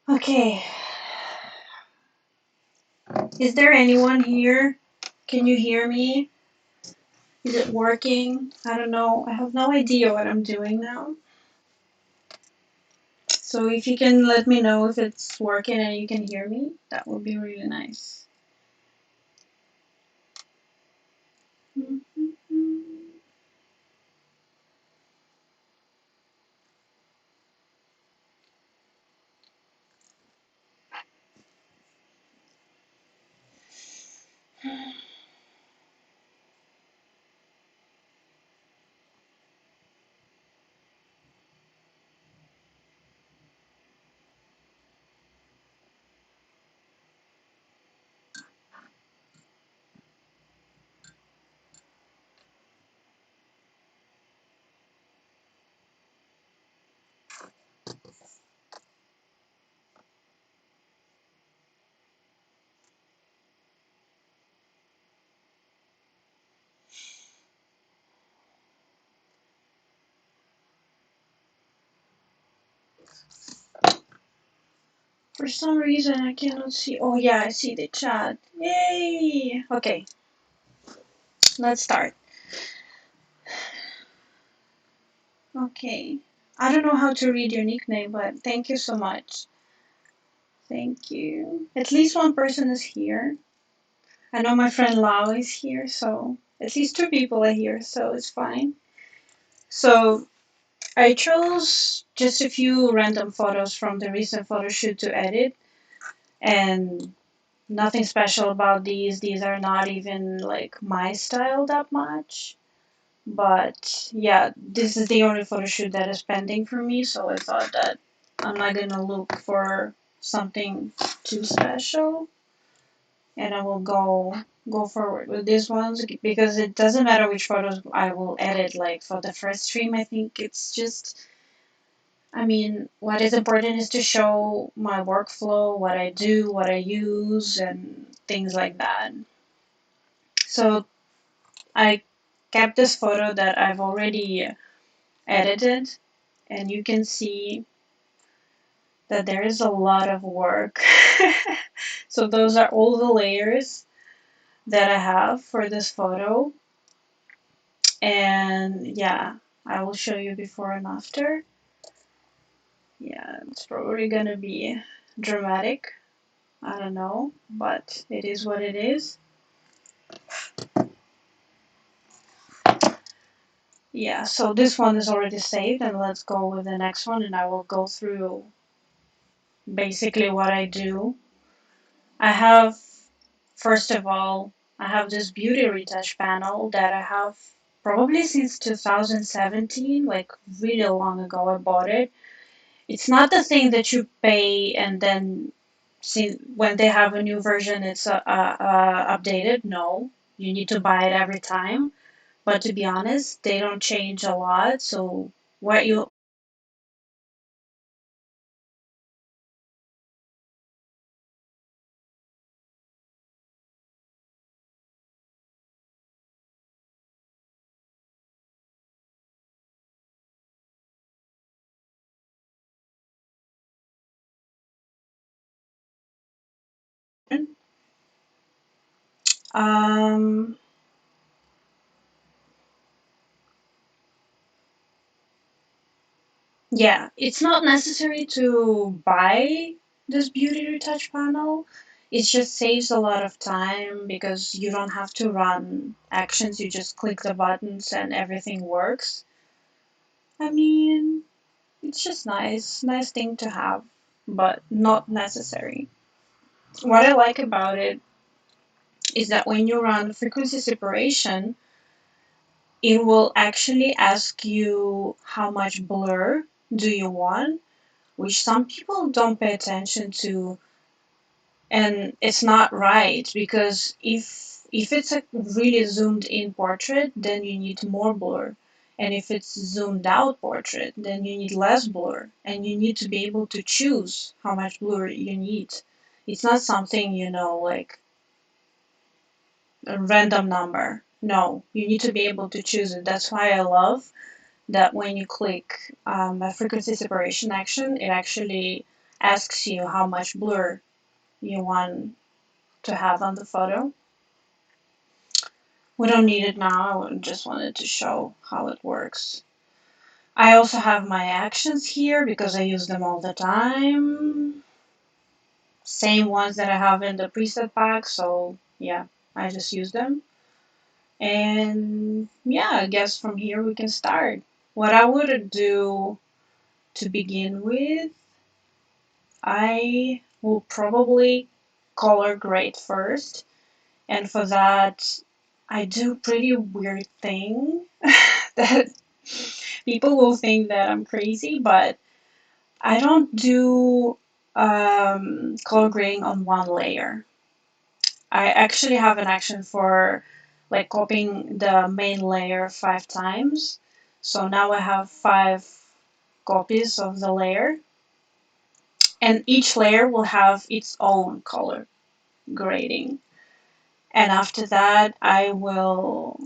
Okay. Is there anyone here? Can you hear me? Is it working? I don't know. I have no idea what I'm doing now. So if you can let me know if it's working and you can hear me, that would be really nice. For some reason I cannot see. Oh yeah, I see the chat. Yay! Okay, let's start. Okay. I don't know how to read your nickname, but thank you so much. Thank you. At least one person is here. I know my friend Lau is here, so at least two people are here, so it's fine. So I chose just a few random photos from the recent photo shoot to edit, and nothing special about these. These are not even like my style that much. But yeah, this is the only photo shoot that is pending for me, so I thought that I'm not gonna look for something too special, and I will go forward with these ones because it doesn't matter which photos I will edit. Like for the first stream, I think it's just, I mean, what is important is to show my workflow, what I do, what I use, and things like that. So I kept this photo that I've already edited, and you can see that there is a lot of work. So those are all the layers that I have for this photo. And yeah, I will show you before and after. Yeah, it's probably gonna be dramatic. I don't know, but it is what it is. Yeah, so this one is already saved, and let's go with the next one, and I will go through basically what I do. I have, first of all, I have this beauty retouch panel that I have probably since 2017, like really long ago I bought it. It's not the thing that you pay and then see when they have a new version it's updated. No, you need to buy it every time. But to be honest, they don't change a lot. So what you um yeah, it's not necessary to buy this beauty retouch panel. It just saves a lot of time because you don't have to run actions. You just click the buttons and everything works. I mean, it's just nice thing to have, but not necessary. What I like about it is that when you run frequency separation, it will actually ask you how much blur do you want, which some people don't pay attention to, and it's not right because if it's a really zoomed in portrait, then you need more blur. And if it's zoomed out portrait, then you need less blur. And you need to be able to choose how much blur you need. It's not something, like a random number. No, you need to be able to choose it. That's why I love that when you click a frequency separation action, it actually asks you how much blur you want to have on the photo. We don't need it now, I just wanted to show how it works. I also have my actions here because I use them all the time. Same ones that I have in the preset pack, so yeah, I just use them. And yeah, I guess from here we can start. What I would do to begin with, I will probably color grade first. And for that, I do a pretty weird thing that people will think that I'm crazy, but I don't do color grading on one layer. I actually have an action for like copying the main layer 5 times. So now I have 5 copies of the layer, and each layer will have its own color grading. And after that, I will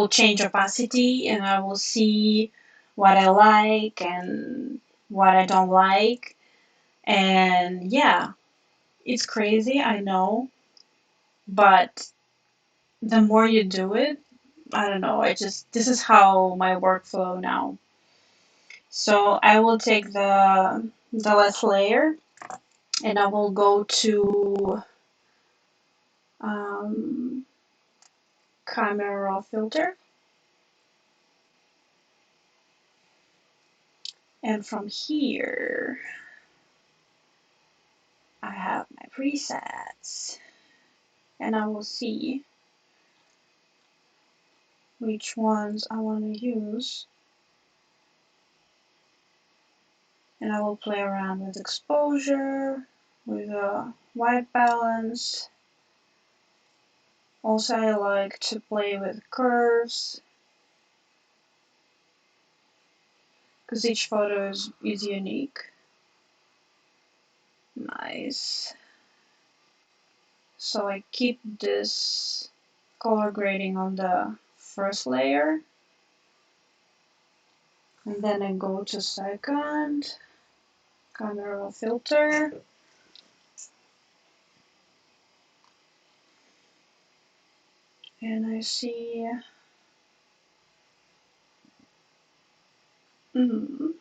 change opacity and I will see what I like and what I don't like. And yeah, it's crazy, I know, but the more you do it, I don't know, this is how my workflow now. So I will take the last layer and I will go to um, camera raw filter. And from here, I have my presets and I will see which ones I want to use. And I will play around with exposure, with white balance. Also, I like to play with curves because each photo is unique. Nice. So I keep this color grading on the first layer, and then I go to second, camera filter, and I see, mm,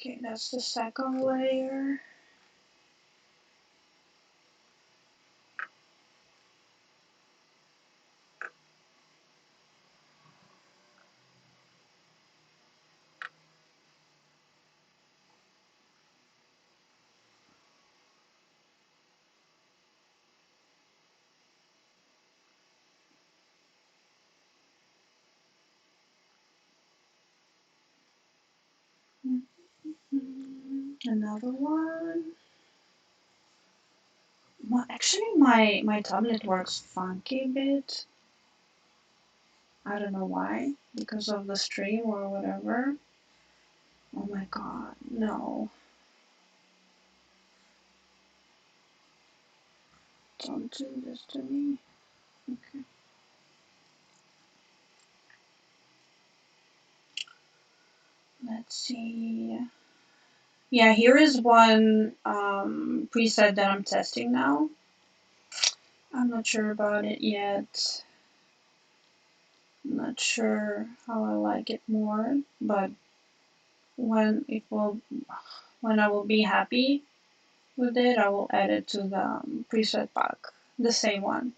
okay, that's the second layer. Another one. Well, actually, my tablet works funky a bit. I don't know why, because of the stream or whatever. Oh my god, no. Don't do this to me. Okay. Let's see. Yeah, here is one preset that I'm testing now. I'm not sure about it yet. I'm not sure how I like it more, but when it will, when I will be happy with it, I will add it to the preset pack, the same one.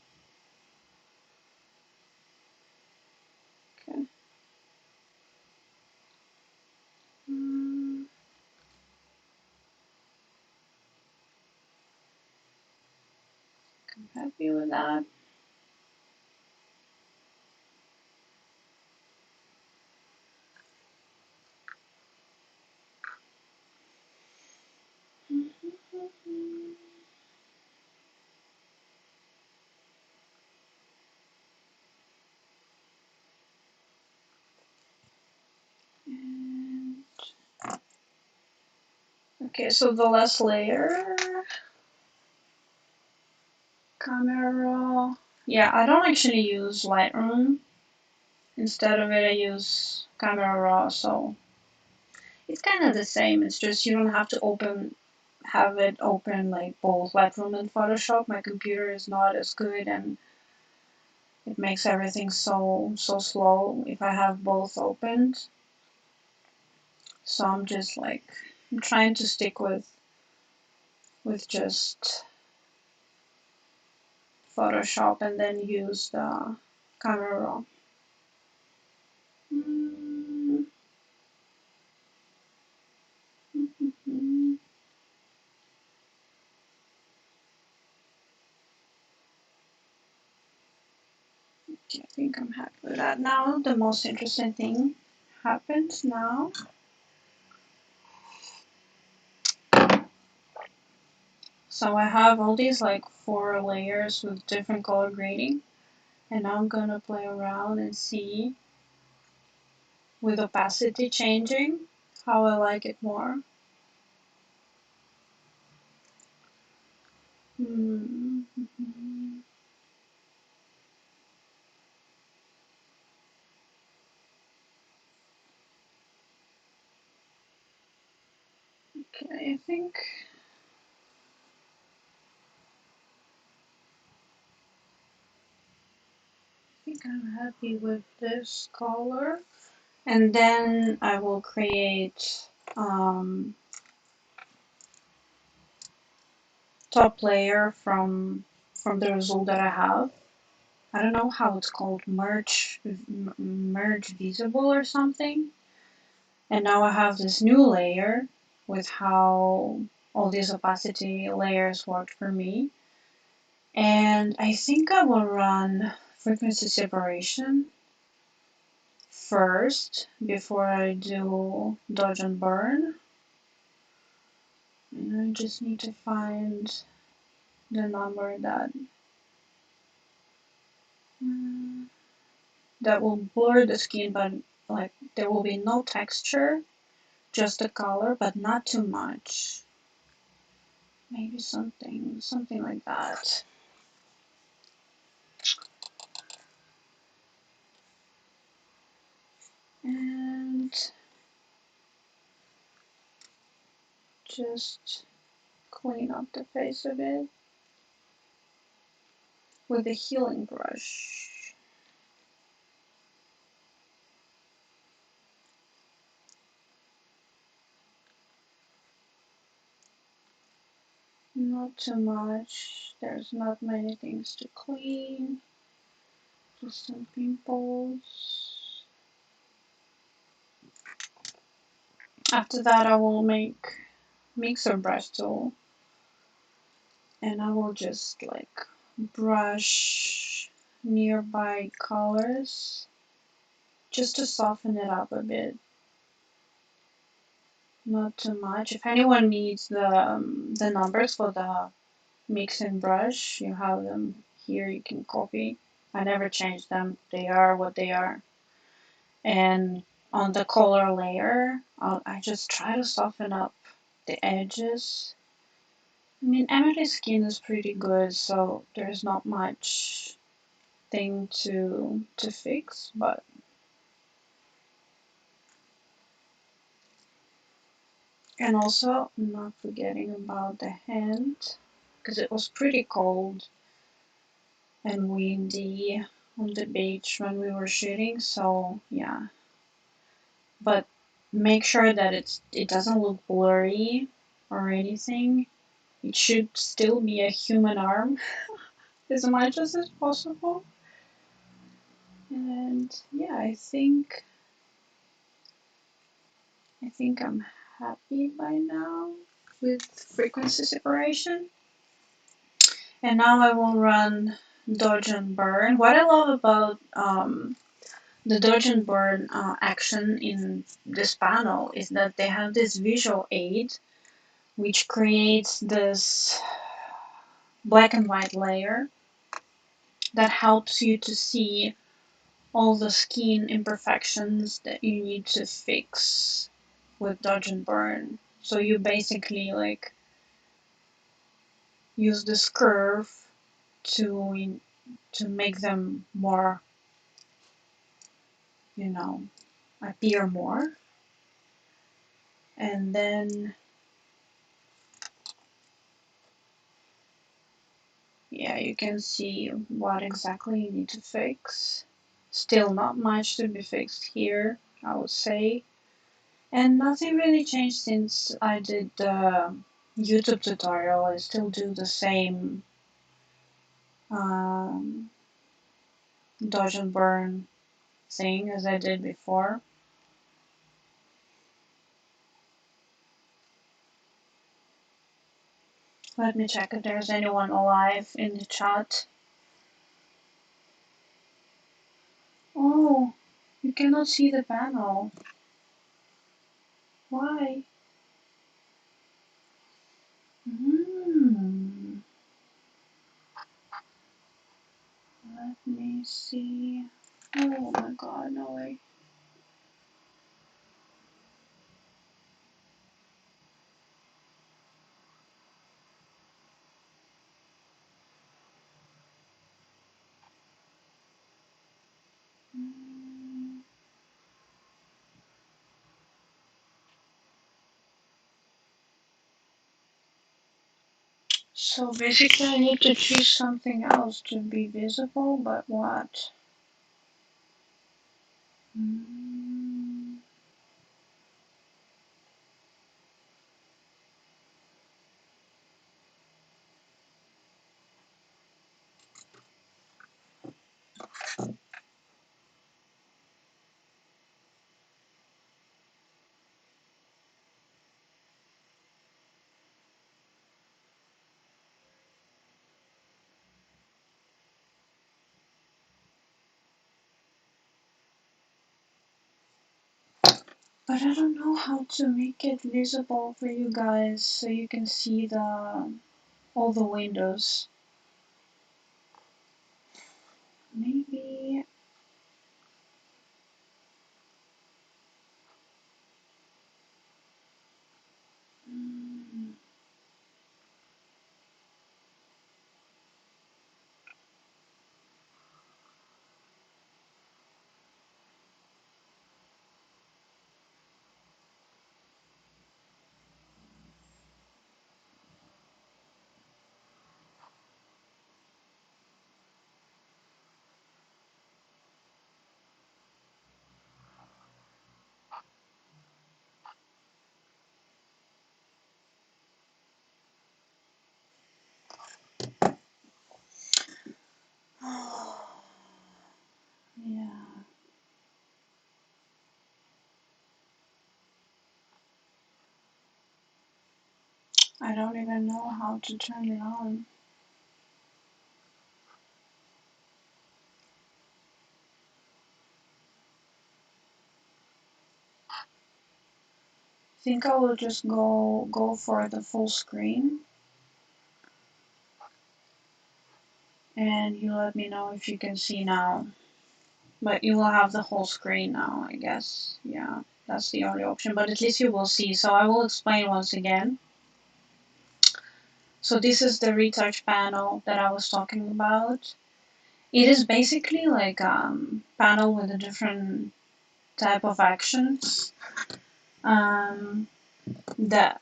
Okay. Mm, I'm happy with that. Okay, so the last layer, camera raw. Yeah, I don't actually use Lightroom. Instead of it, I use camera raw, so it's kind of the same. It's just you don't have to have it open like both Lightroom and Photoshop. My computer is not as good, and it makes everything so slow if I have both opened. So I'm just like, I'm trying to stick with just Photoshop and then use the camera raw. Mm. Okay, I think I'm happy with that. Now the most interesting thing happens now. So I have all these like 4 layers with different color grading, and now I'm gonna play around and see with opacity changing how I like it more. Okay, I think I'm happy with this color. And then I will create top layer from the result that I have. I don't know how it's called, merge visible or something. And now I have this new layer with how all these opacity layers worked for me. And I think I will run frequency separation first before I do dodge and burn. And I just need to find the number that will blur the skin, but like there will be no texture, just the color, but not too much. Maybe something like that. And just clean up the face a bit with a healing brush. Not too much. There's not many things to clean. Just some pimples. After that, I will make mixer brush tool, and I will just like brush nearby colors just to soften it up a bit. Not too much. If anyone needs the numbers for the mixing brush, you have them here, you can copy. I never change them, they are what they are. And on the color layer, I just try to soften up the edges. I mean, Emily's skin is pretty good, so there's not much thing to fix, but and also not forgetting about the hand, because it was pretty cold and windy on the beach when we were shooting, so yeah. But make sure that it doesn't look blurry or anything. It should still be a human arm as much as is possible. And yeah, I think I'm happy by now with frequency separation. And now I will run dodge and burn. What I love about the dodge and burn action in this panel is that they have this visual aid which creates this black and white layer that helps you to see all the skin imperfections that you need to fix with dodge and burn. So you basically like use this curve to make them more, you know, appear more. And then, yeah, you can see what exactly you need to fix. Still not much to be fixed here, I would say. And nothing really changed since I did the YouTube tutorial. I still do the same um, dodge and burn thing as I did before. Let me check if there's anyone alive in the chat. Oh, you cannot see the panel. Why? Hmm. Let me see. Oh my god, no way. So basically I need to choose something else to be visible, but what? Mm. But I don't know how to make it visible for you guys so you can see the all the windows. Maybe. Mm, yeah, I don't even know how to turn it on. I think I will just go for the full screen, and you let me know if you can see now. But you will have the whole screen now, I guess. Yeah, that's the only option, but at least you will see. So I will explain once again. So this is the retouch panel that I was talking about. It is basically like a panel with a different type of actions that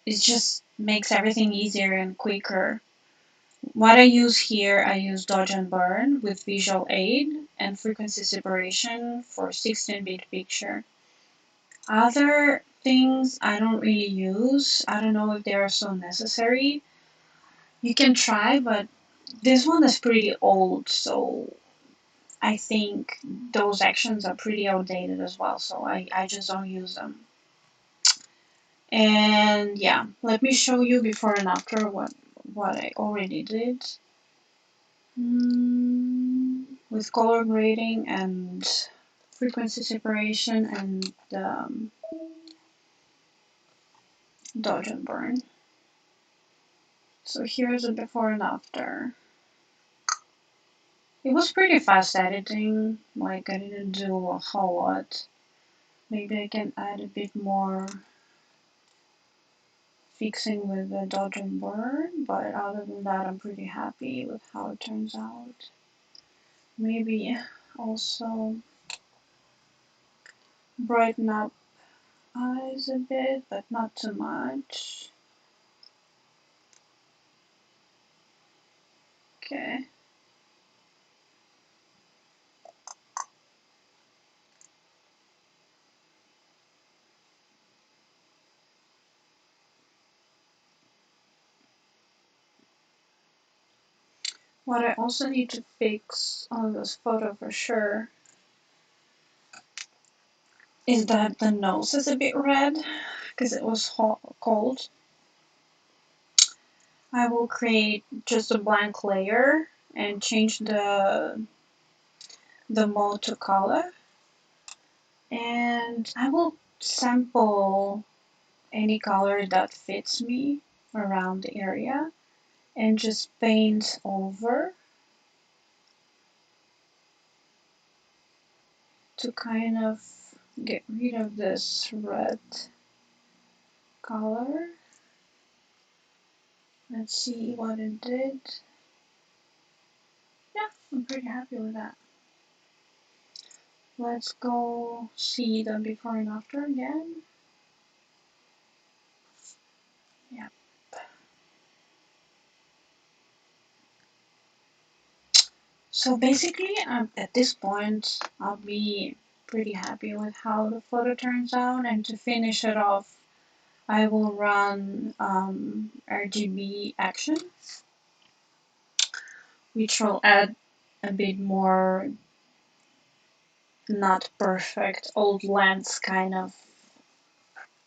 it just makes everything easier and quicker. What I use here, I use dodge and burn with visual aid and frequency separation for 16-bit picture. Other things I don't really use. I don't know if they are so necessary. You can try, but this one is pretty old, so I think those actions are pretty outdated as well, so I just don't use them. And yeah, let me show you before and after what I already did. With color grading and frequency separation and dodge and burn. So here's a before and after. It was pretty fast editing, like I didn't do a whole lot. Maybe I can add a bit more fixing with the dodge and burn, but other than that, I'm pretty happy with how it turns out. Maybe also brighten up eyes a bit, but not too much. Okay. What I also need to fix on this photo for sure is that the nose is a bit red because it was cold. I will create just a blank layer and change the mode to color, and I will sample any color that fits me around the area and just paint over to kind of get rid of this red color. Let's see what it did. Yeah, I'm pretty happy with that. Let's go see the before and after again. Yeah. So basically, at this point, I'll be pretty happy with how the photo turns out. And to finish it off, I will run RGB action, which will add a bit more not perfect old lens kind of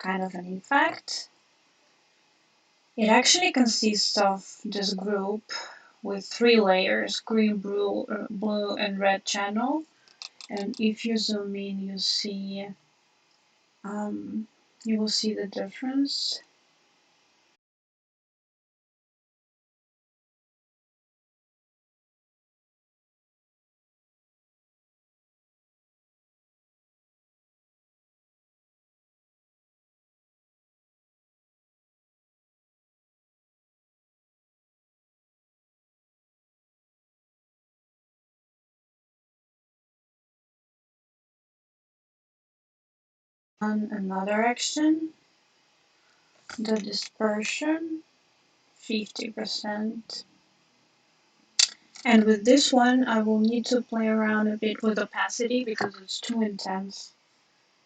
an effect. It actually consists of this group with 3 layers: green, blue and red channel. And if you zoom in, you will see the difference. On another action, the dispersion, 50%. And with this one, I will need to play around a bit with opacity because it's too intense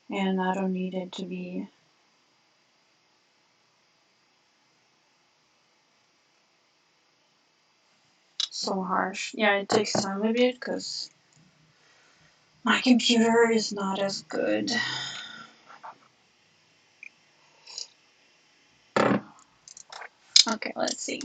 and I don't need it to be so harsh. Yeah, it takes time a bit because my computer is not as good. Okay, let's see.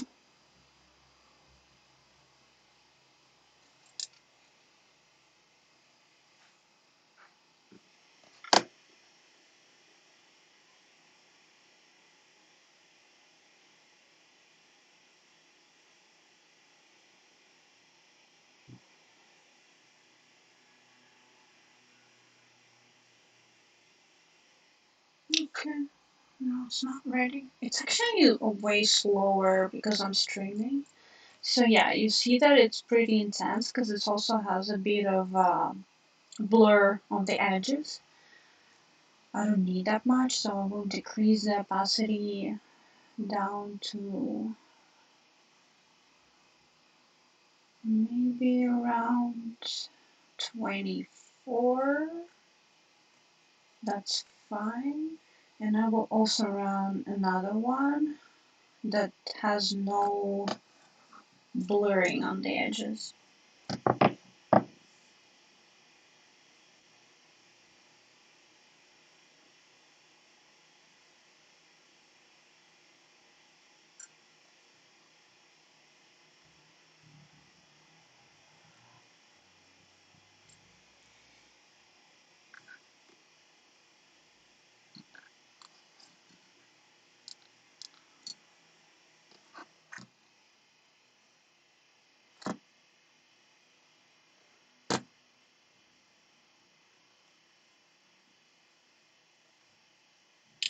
Okay, no, it's not ready. It's actually way slower because I'm streaming. So yeah, you see that it's pretty intense because it also has a bit of blur on the edges. I don't need that much, so I will decrease the opacity down to maybe around 24. That's fine. And I will also run another one that has no blurring on the edges.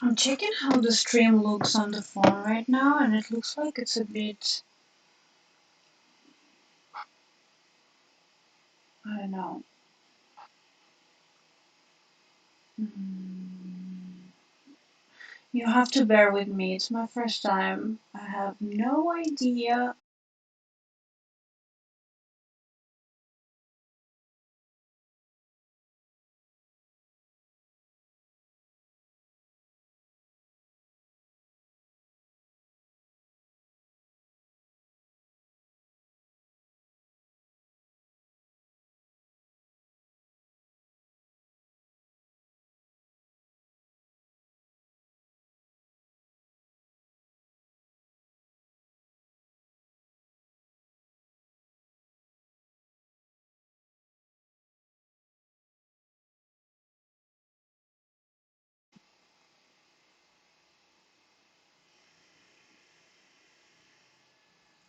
I'm checking how the stream looks on the phone right now, and it looks like it's a bit, I don't know. You have to bear with me. It's my first time. I have no idea.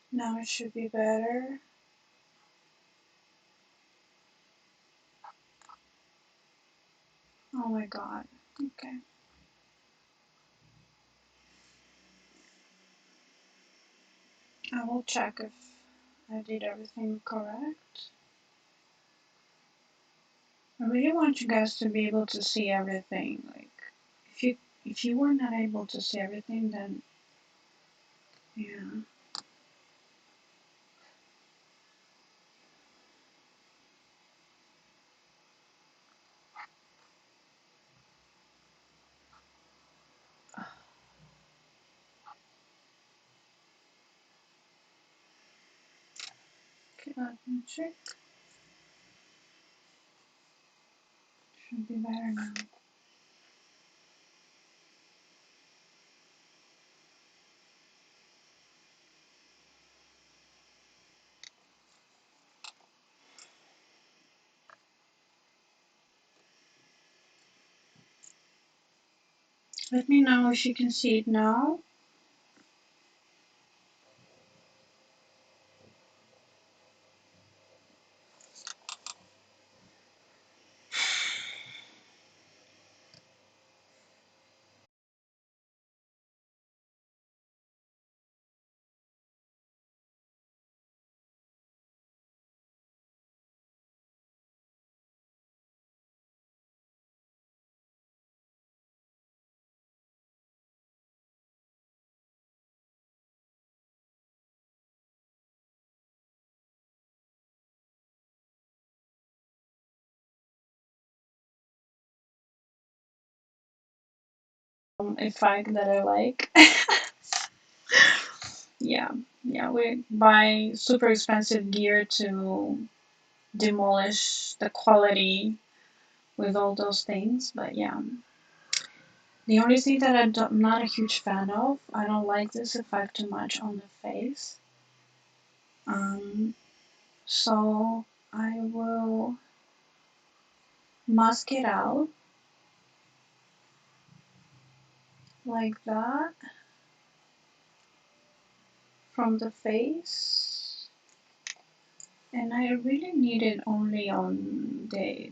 Now it should be better. Oh my god. Okay. I will check if I did everything correct. I really want you guys to be able to see everything. Like, if you were not able to see everything, then yeah. Okay, let me check. Should be better now. Let me know if you can see it now. Effect that I like. Yeah, yeah, we buy super expensive gear to demolish the quality with all those things, but yeah. The only thing that I'm not a huge fan of, I don't like this effect too much on the face. So I will mask it out like that from the face. And I really need it only on the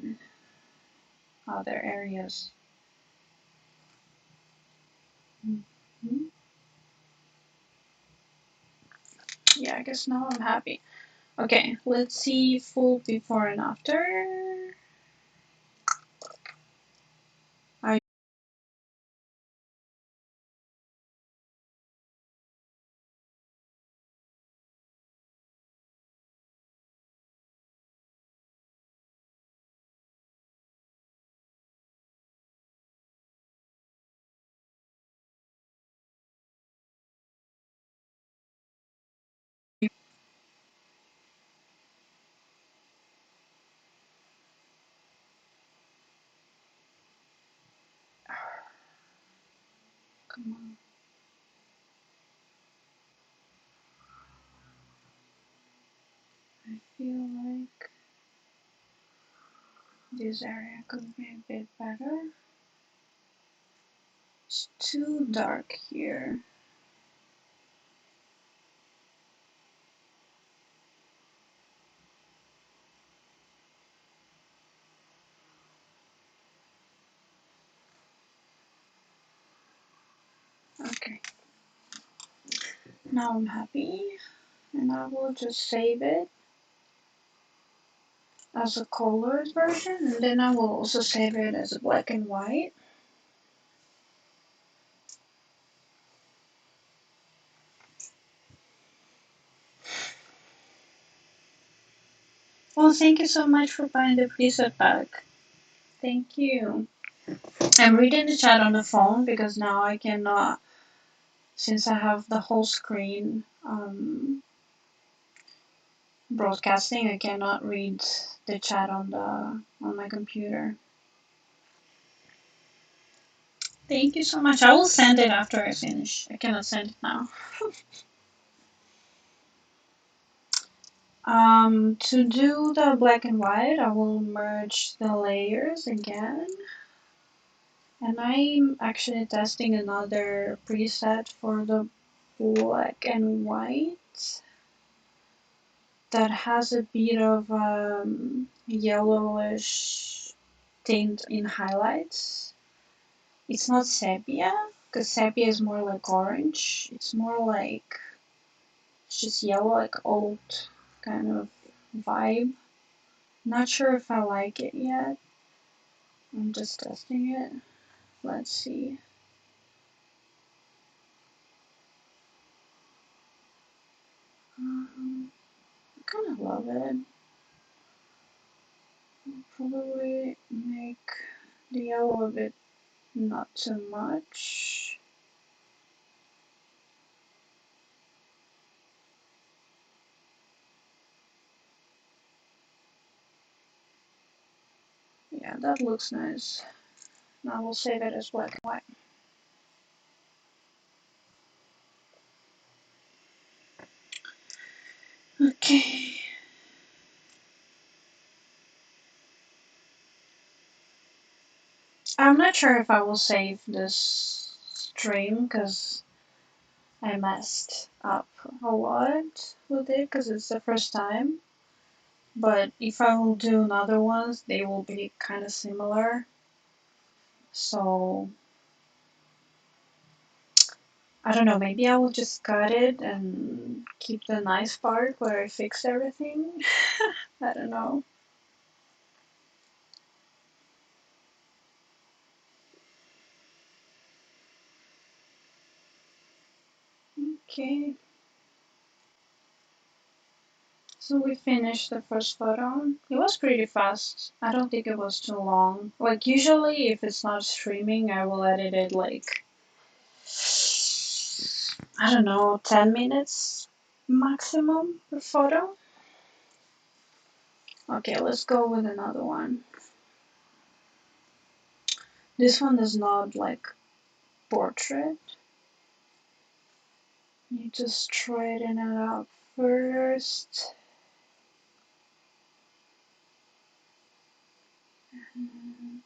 other areas. Mm-hmm. Yeah, I guess now I'm happy. Okay, let's see full before and after. I come on. I feel like this area could be a bit better. It's too dark here. Okay. Now I'm happy, and I will just save it as a colored version, and then I will also save it as a black and white. Well, thank you so much for buying the preset pack. Thank you. I'm reading the chat on the phone because now I cannot, since I have the whole screen broadcasting, I cannot read the chat on my computer. Thank you so much. I will send it after I finish. I cannot send it now. To do the black and white, I will merge the layers again. And I'm actually testing another preset for the black and white that has a bit of yellowish tint in highlights. It's not sepia, because sepia is more like orange. It's more like it's just yellow, like old kind of vibe. Not sure if I like it yet. I'm just testing it. Let's see. I kind of love it. I'll probably make the yellow a bit not too much. Yeah, that looks nice. Now we'll save it as black and white. Okay. I'm not sure if I will save this stream because I messed up a lot with it because it's the first time. But if I will do another ones, they will be kind of similar. So I don't know, maybe I will just cut it and keep the nice part where I fixed everything. I don't know. Okay. So we finished the first photo. It was pretty fast. I don't think it was too long. Like usually if it's not streaming, I will edit it like, I don't know, 10 minutes maximum per photo. Okay, let's go with another one. This one is not like portrait. You just straighten it up first.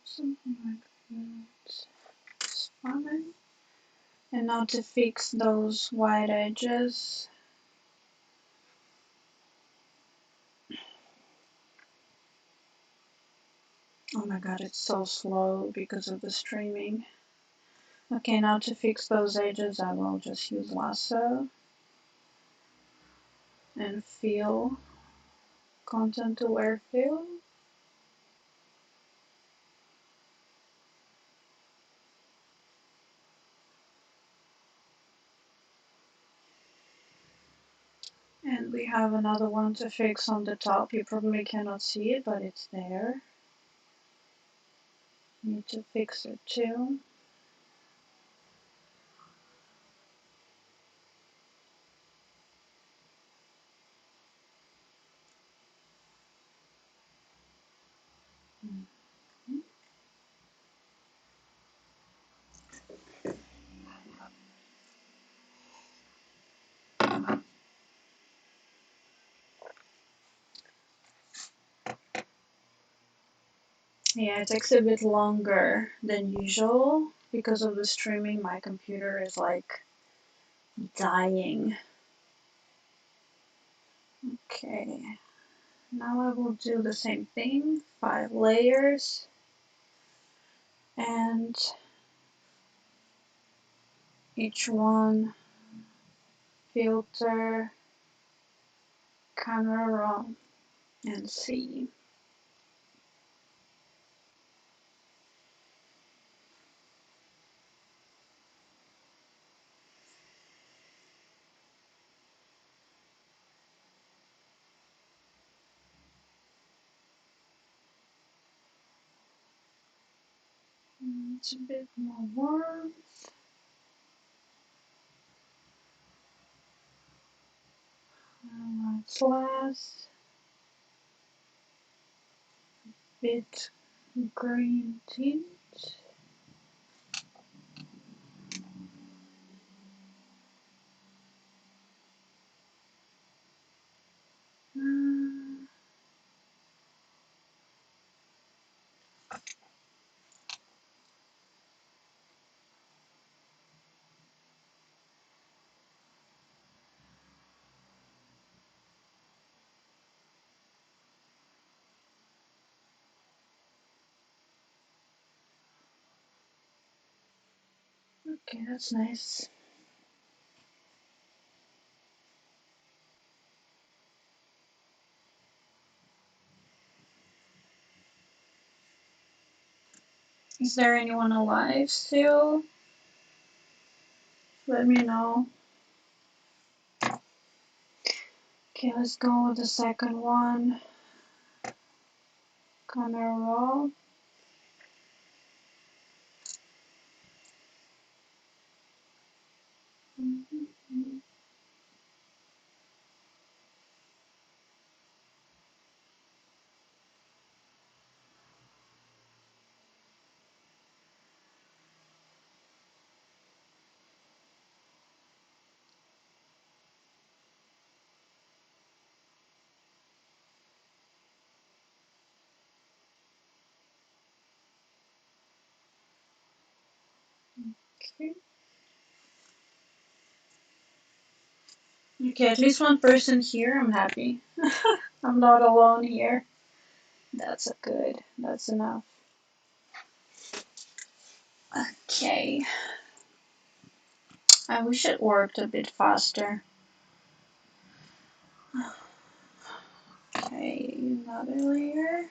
Something like that. It's fine. And now to fix those white edges. Oh my god, it's so slow because of the streaming. Okay, now to fix those edges, I will just use lasso and fill, content aware fill. And we have another one to fix on the top. You probably cannot see it, but it's there. Need to fix it too. Yeah, it takes a bit longer than usual because of the streaming. My computer is like dying. Okay, now I will do the same thing, 5 layers, and each one, filter, camera raw, and see. It's a bit more warm. It's less. Bit green tint. Okay, that's nice. Is there anyone alive still? Let me know. Okay, let's go with the second one. Camera raw. Okay. Okay, at least one person here. I'm happy. I'm not alone here. That's good. That's enough. Okay. I wish it worked a bit faster. Okay, another layer.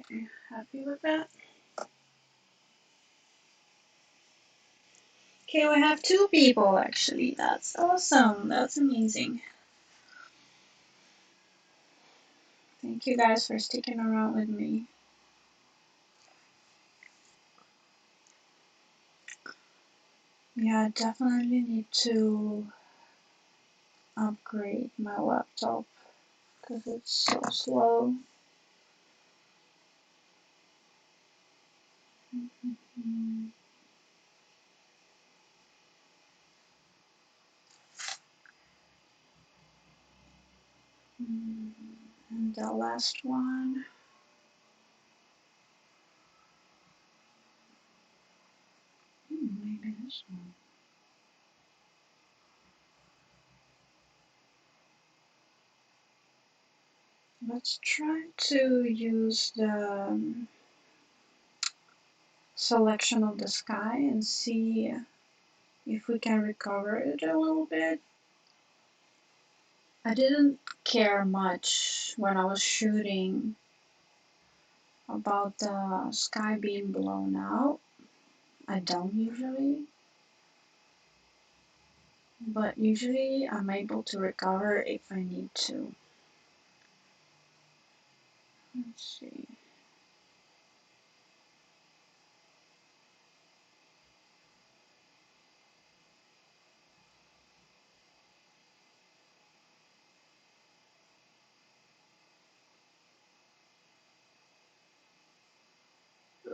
Okay, happy with that. Okay, we have 2 people actually. That's awesome. That's amazing. Thank you guys for sticking around with me. Yeah, I definitely need to upgrade my laptop because it's so slow. And the last one. Maybe this one. Let's try to use the selection of the sky and see if we can recover it a little bit. I didn't care much when I was shooting about the sky being blown out. I don't usually, but usually I'm able to recover if I need to. Let's see.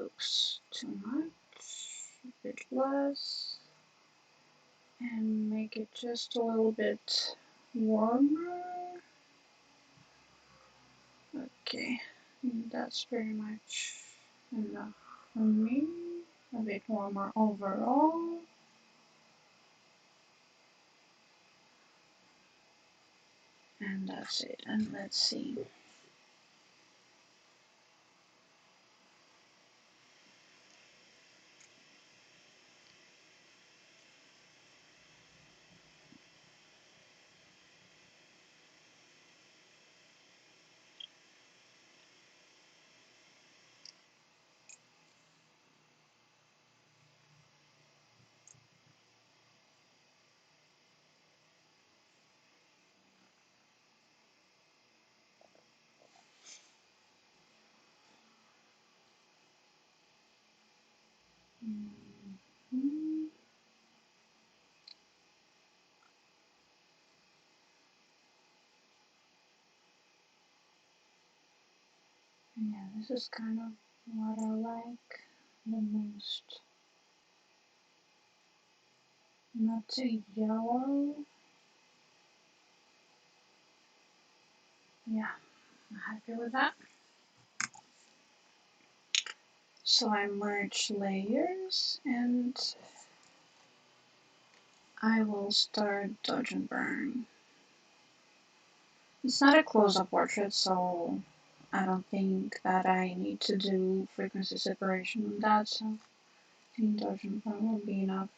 Oops, too much, a bit less, and make it just a little bit warmer. Okay, that's pretty much enough for me. A bit warmer overall. And that's it. And let's see. Mm-hmm. Yeah, this is kind of what I like the most. Not too yellow. Yeah, I'm happy with that. So I merge layers and I will start dodge and burn. It's not a close-up portrait, so I don't think that I need to do frequency separation on that, so I think dodge and burn will be enough.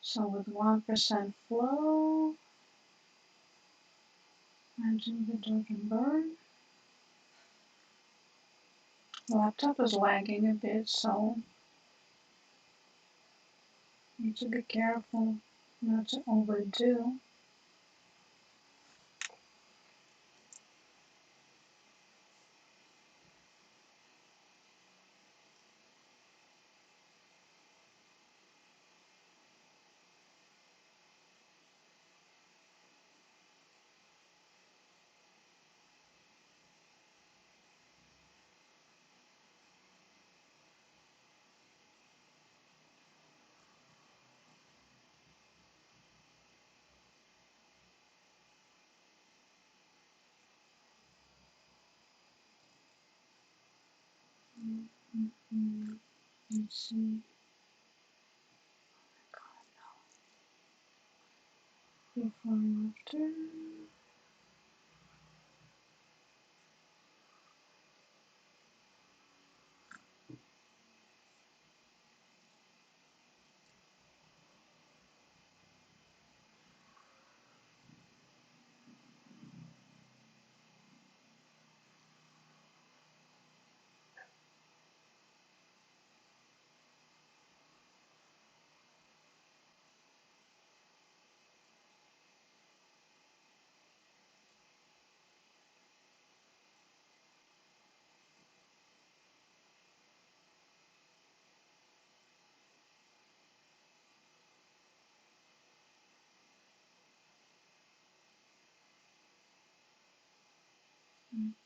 So with 1% flow, I do the dodge and burn. The laptop is lagging a bit, so need to be careful not to overdo. Let's see. Before and after.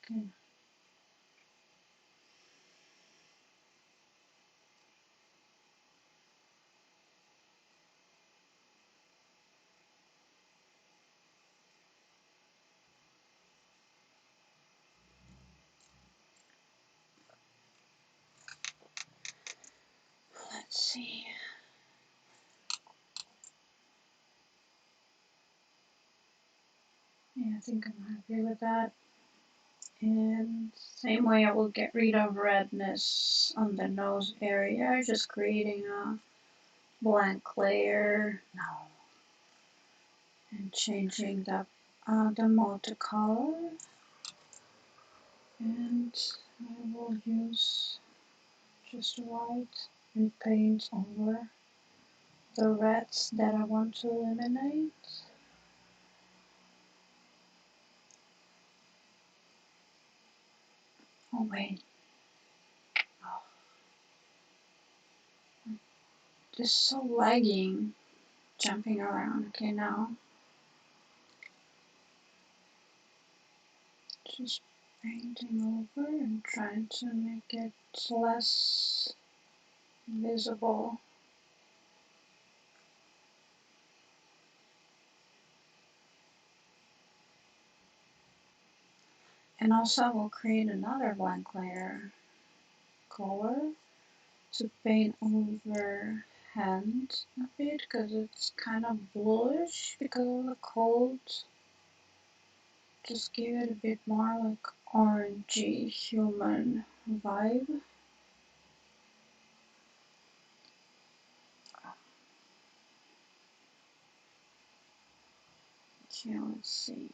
Okay. Let's see. Yeah, I think I'm happy with that. And same way I will get rid of redness on the nose area, just creating a blank layer. No. And changing the mode to color. And I will use just white. and paint over the reds that I want to eliminate. Oh wait, oh, this is so lagging, jumping around. Okay, now just painting over and trying to make it less visible. And also I will create another blank layer color to paint over hand a bit because it's kind of bluish because of the cold. Just give it a bit more like orangey human vibe. Okay, let's see.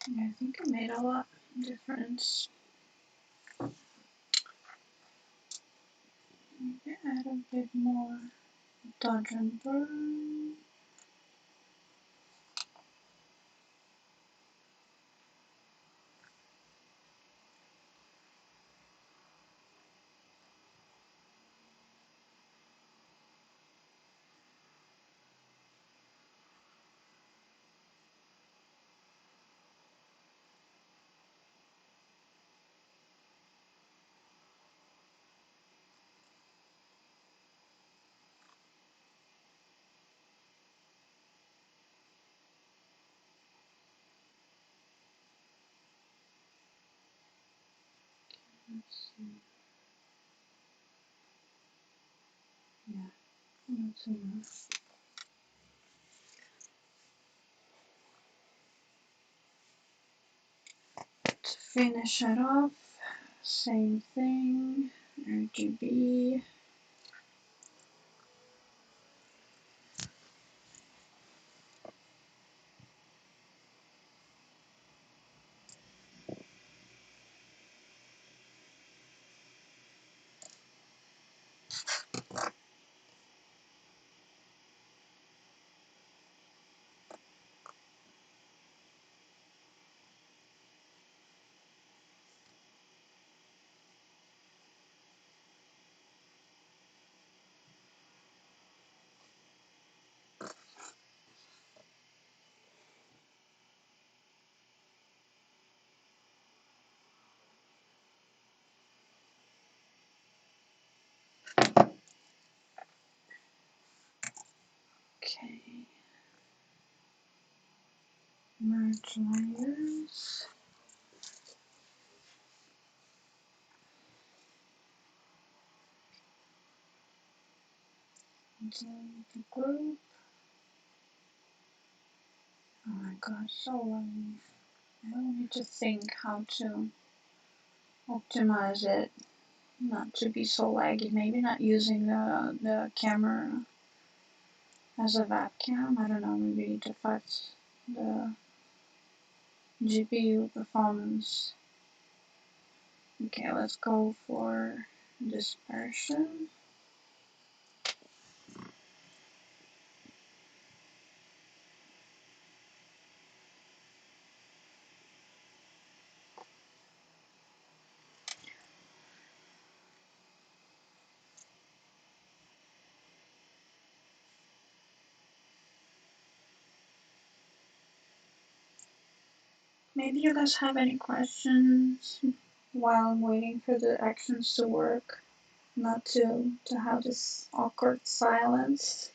Yeah, I think I made a lot of difference. Maybe add a bit more dodge and burn. Let's see. Yeah, that's enough. To finish it off, same thing, RGB. Okay, merge layers. Into the group. Oh my god, so laggy. I don't need to think how to optimize it not to be so laggy. Maybe not using the camera as a webcam. I don't know, maybe it affects the GPU performance. Okay, let's go for dispersion. Maybe you guys have any questions while I'm waiting for the actions to work, not to have this awkward silence.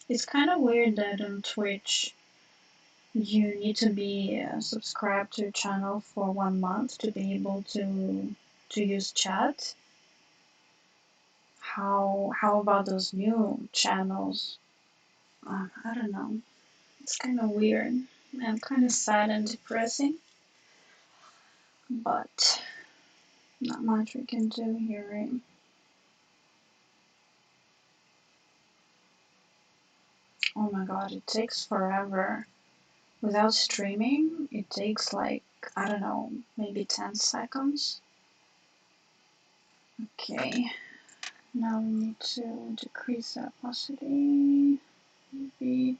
It's kind of weird that on Twitch you need to be subscribed to a channel for 1 month to be able to use chat. How about those new channels? I don't know. It's kind of weird and kind of sad and depressing, but not much we can do here, right? Oh my god, it takes forever. Without streaming, it takes like, I don't know, maybe 10 seconds. Okay, now we need to decrease the opacity. Maybe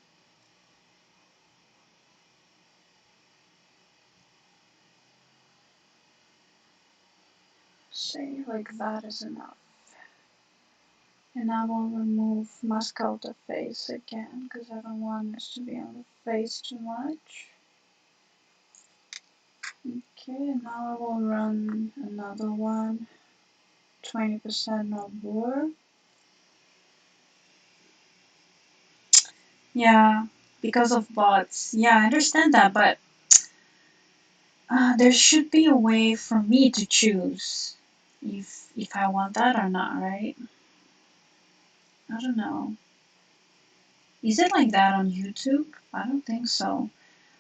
say like that is enough. And I will remove mask out the face again because I don't want this to be on the face too much. Okay, now I will run another one, 20% no blur. Yeah, because of bots. Yeah, I understand that, but there should be a way for me to choose if I want that or not, right? I don't know. Is it like that on YouTube? I don't think so.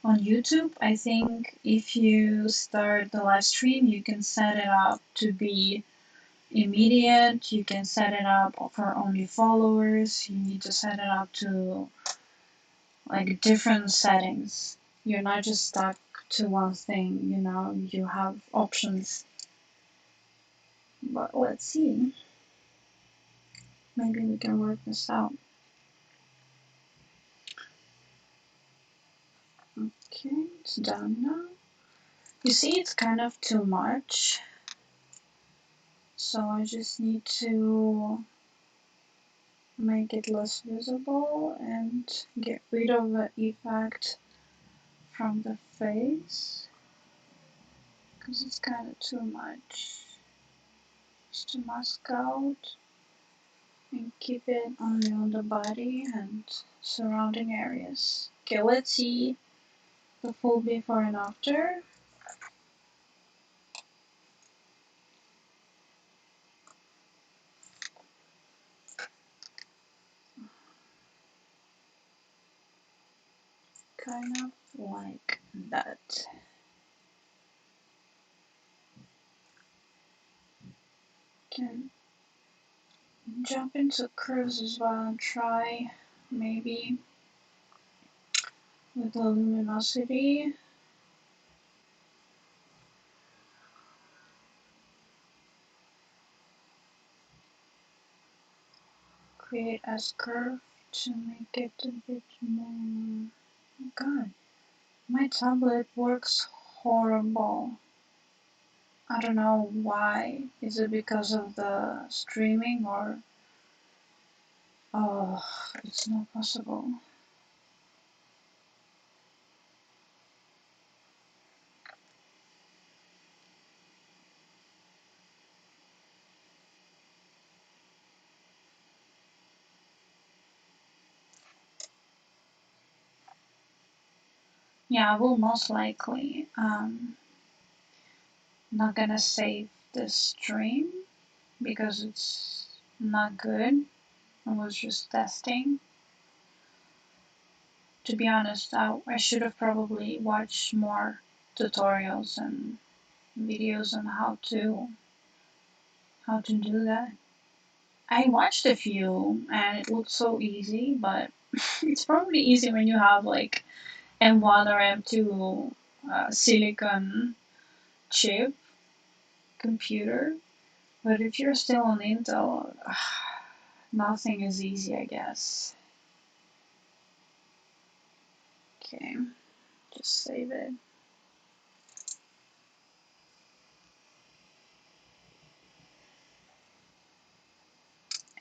On YouTube, I think if you start the live stream, you can set it up to be immediate. You can set it up for only followers. You need to set it up to like different settings. You're not just stuck to one thing, you know, you have options. But let's see. Maybe we can work this out. Okay, it's done now. You see, it's kind of too much. So I just need to make it less visible and get rid of the effect from the face because it's kind of too much. Just to mask out and keep it only on the body and surrounding areas. Okay, let's see the full before and after. Kind of like that. Can jump into curves as well and try maybe with the luminosity. Create as curve to make it a bit more. Oh god, my tablet works horrible. I don't know why. Is it because of the streaming or oh, it's not possible. Yeah, I will most likely not gonna save this stream because it's not good. I was just testing. To be honest, I should have probably watched more tutorials and videos on how to do that. I watched a few and it looked so easy, but it's probably easy when you have like M1 or M2 silicon chip computer. But if you're still on Intel, nothing is easy, I guess. Okay, just save it.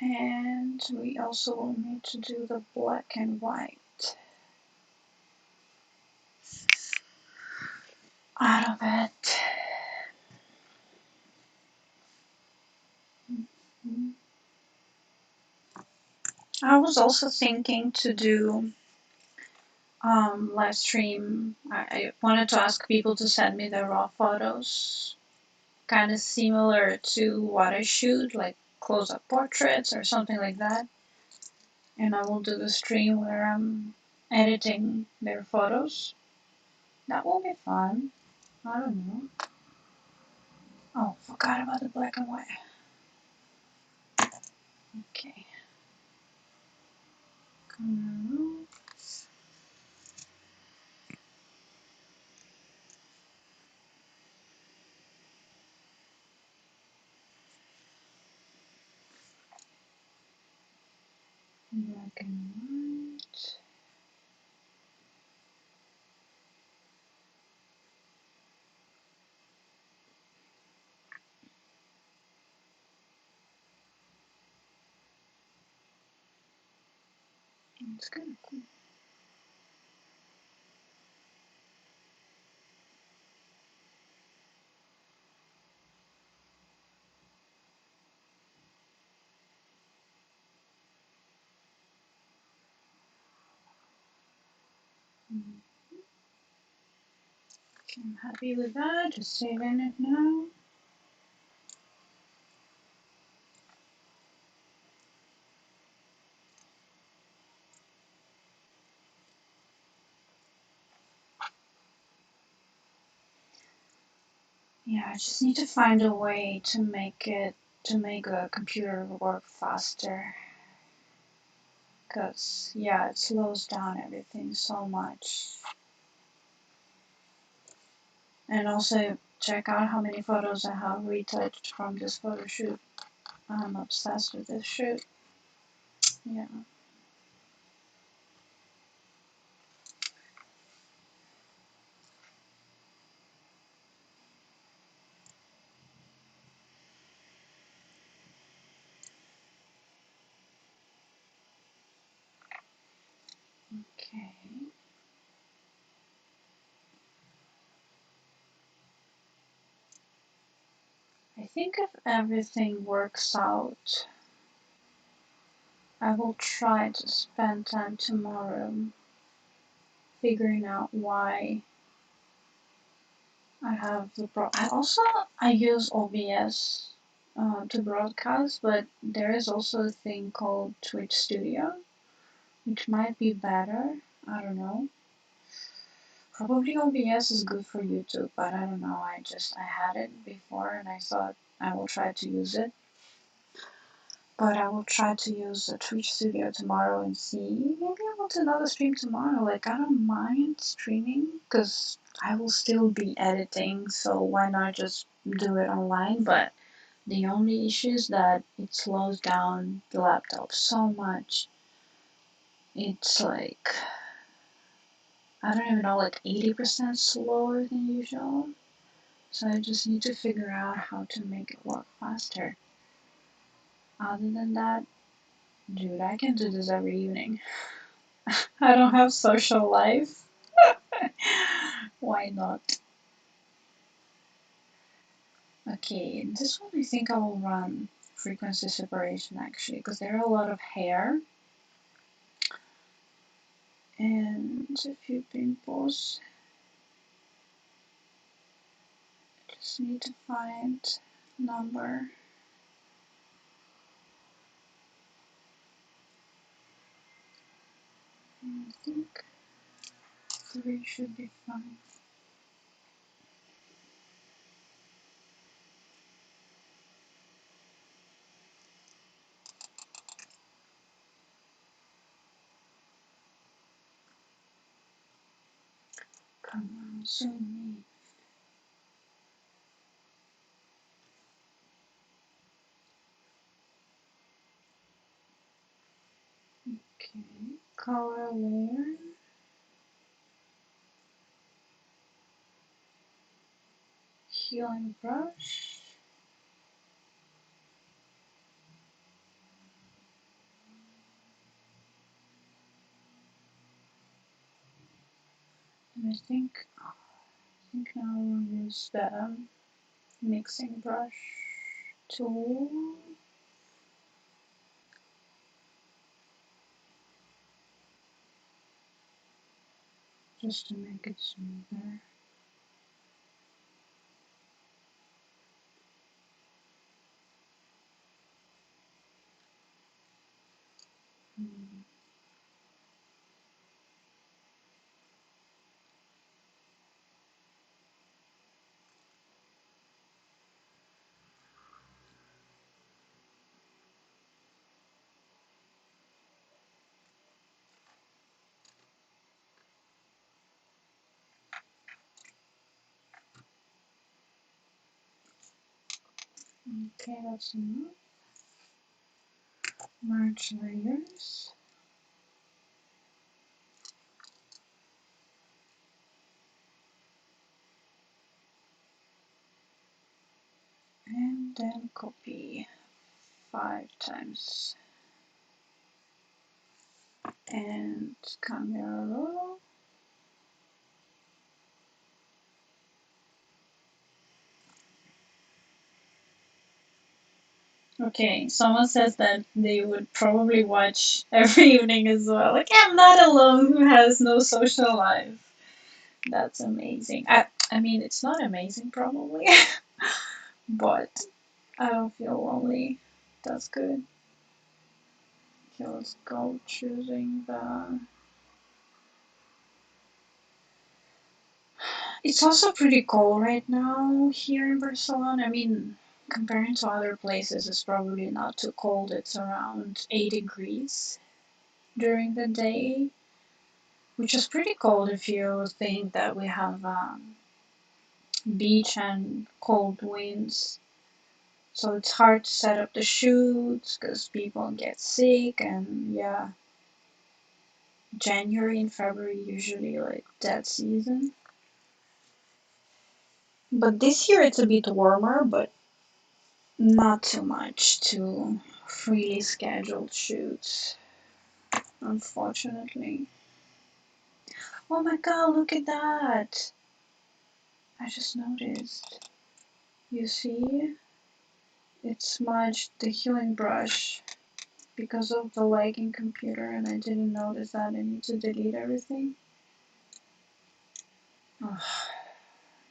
And we also will need to do the black and white out of it. I was also thinking to do live stream. I wanted to ask people to send me their raw photos, kind of similar to what I shoot, like close-up portraits or something like that. And I will do the stream where I'm editing their photos. That will be fun. I don't know. Oh, forgot about the black and white. Okay. Come black and white. It's kind of cool. Okay, I'm happy with that. Just saving it now. Yeah, I just need to find a way to make the computer work faster. Because, yeah, it slows down everything so much. And also, check out how many photos I have retouched from this photo shoot. I'm obsessed with this shoot. Yeah. Okay. I think if everything works out, I will try to spend time tomorrow figuring out why I have the I use OBS to broadcast, but there is also a thing called Twitch Studio, which might be better. I don't know. Probably OBS is good for YouTube, but I don't know. I had it before and I thought I will try to use it. But I will try to use the Twitch Studio tomorrow and see. Maybe I want another stream tomorrow. Like, I don't mind streaming because I will still be editing, so why not just do it online? But the only issue is that it slows down the laptop so much. It's like, I don't even know, like 80% slower than usual. So I just need to figure out how to make it work faster. Other than that, dude, I can do this every evening. I don't have social life. Why not? Okay, this one I think I will run frequency separation actually, because there are a lot of hair and a few pimples. Just need to find number. I think 3 should be fine. Come on, zoom in. Okay, color layer. Healing brush. And I think now we'll use the mixing brush tool. Just to make it smoother. Okay, that's enough. Merge layers. And then copy 5 times. And camera roll. Okay, someone says that they would probably watch every evening as well. Like, I'm not alone who has no social life. That's amazing. I mean, it's not amazing probably, but I don't feel lonely. That's good. Okay, let's go choosing the... It's also pretty cold right now here in Barcelona. I mean, comparing to other places, it's probably not too cold. It's around 8 degrees during the day, which is pretty cold if you think that we have beach and cold winds. So it's hard to set up the shoots because people get sick, and yeah, January and February usually like dead season. But this year it's a bit warmer, but not too much to freely scheduled shoots, unfortunately. Oh my god, look at that! I just noticed. You see? It smudged the healing brush because of the lagging computer, and I didn't notice that. I need to delete everything. Ugh.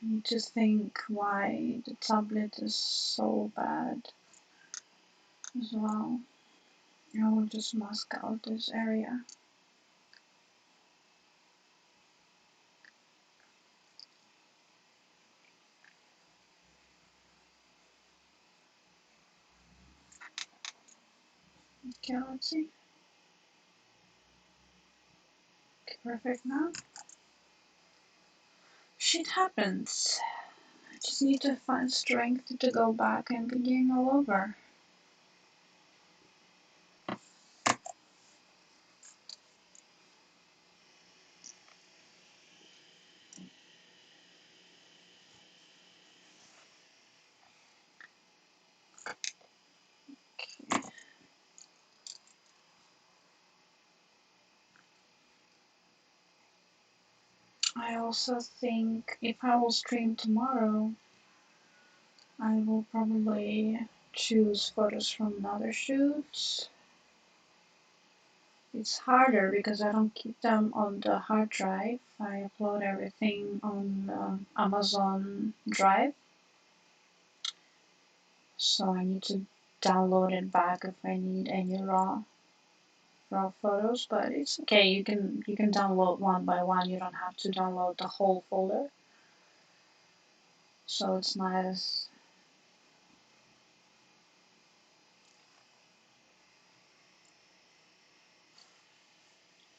I need to think why the tablet is so bad as well. I will just mask out this area. Okay, let's see. Okay, perfect now. Shit happens. I just need to find strength to go back and begin all over. I also think if I will stream tomorrow, I will probably choose photos from other shoots. It's harder because I don't keep them on the hard drive. I upload everything on Amazon Drive, so I need to download it back if I need any raw photos. But it's okay. You can download one by one. You don't have to download the whole folder. So it's nice.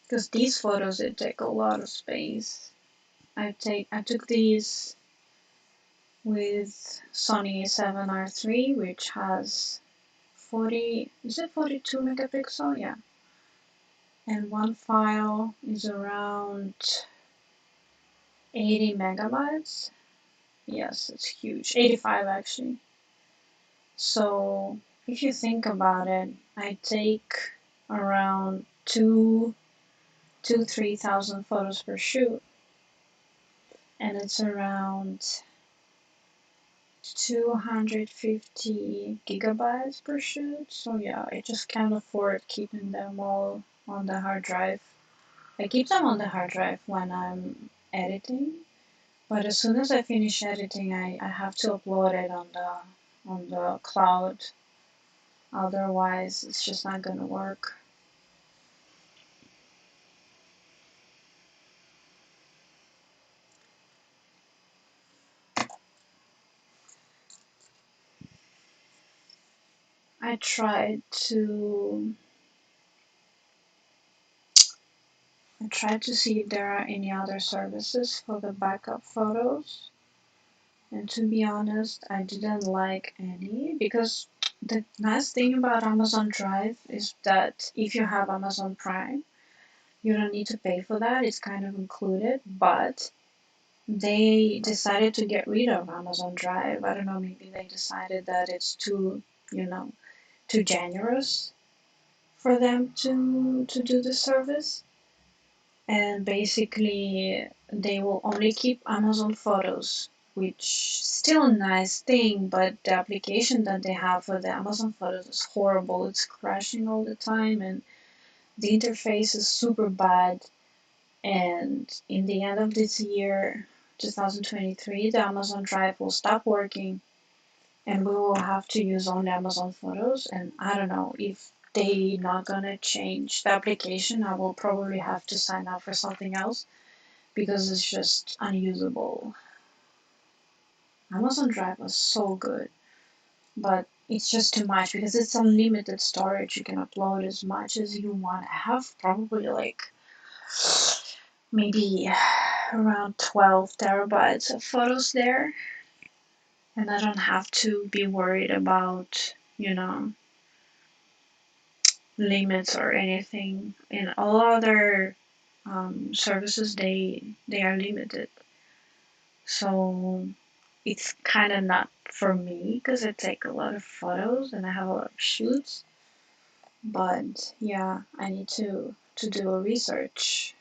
Because these photos, they take a lot of space. I took these with Sony A7RIII, which has 42 megapixel? Yeah. And one file is around 80 megabytes. Yes, it's huge. 85 actually. So if you think about it, I take around 3,000 photos per shoot, and it's around 250 gigabytes per shoot. So yeah, I just can't afford keeping them all on the hard drive. I keep them on the hard drive when I'm editing, but as soon as I finish editing, I have to upload it on the cloud. Otherwise, it's just not gonna work. I tried to see if there are any other services for the backup photos, And to be honest, I didn't like any because the nice thing about Amazon Drive is that if you have Amazon Prime, you don't need to pay for that. It's kind of included, but they decided to get rid of Amazon Drive. I don't know, maybe they decided that it's too, you know, too generous for them to do the service. And basically, they will only keep Amazon Photos, which still a nice thing, but the application that they have for the Amazon Photos is horrible. It's crashing all the time, and the interface is super bad. And in the end of this year, 2023, the Amazon Drive will stop working and we will have to use only Amazon Photos. And I don't know if they not gonna change the application, I will probably have to sign up for something else because it's just unusable. Amazon Drive was so good, but it's just too much because it's unlimited storage. You can upload as much as you want. I have probably like maybe around 12 terabytes of photos there, and I don't have to be worried about, limits or anything. In all other services, they are limited, so it's kind of not for me because I take a lot of photos and I have a lot of shoots. But yeah, I need to do a research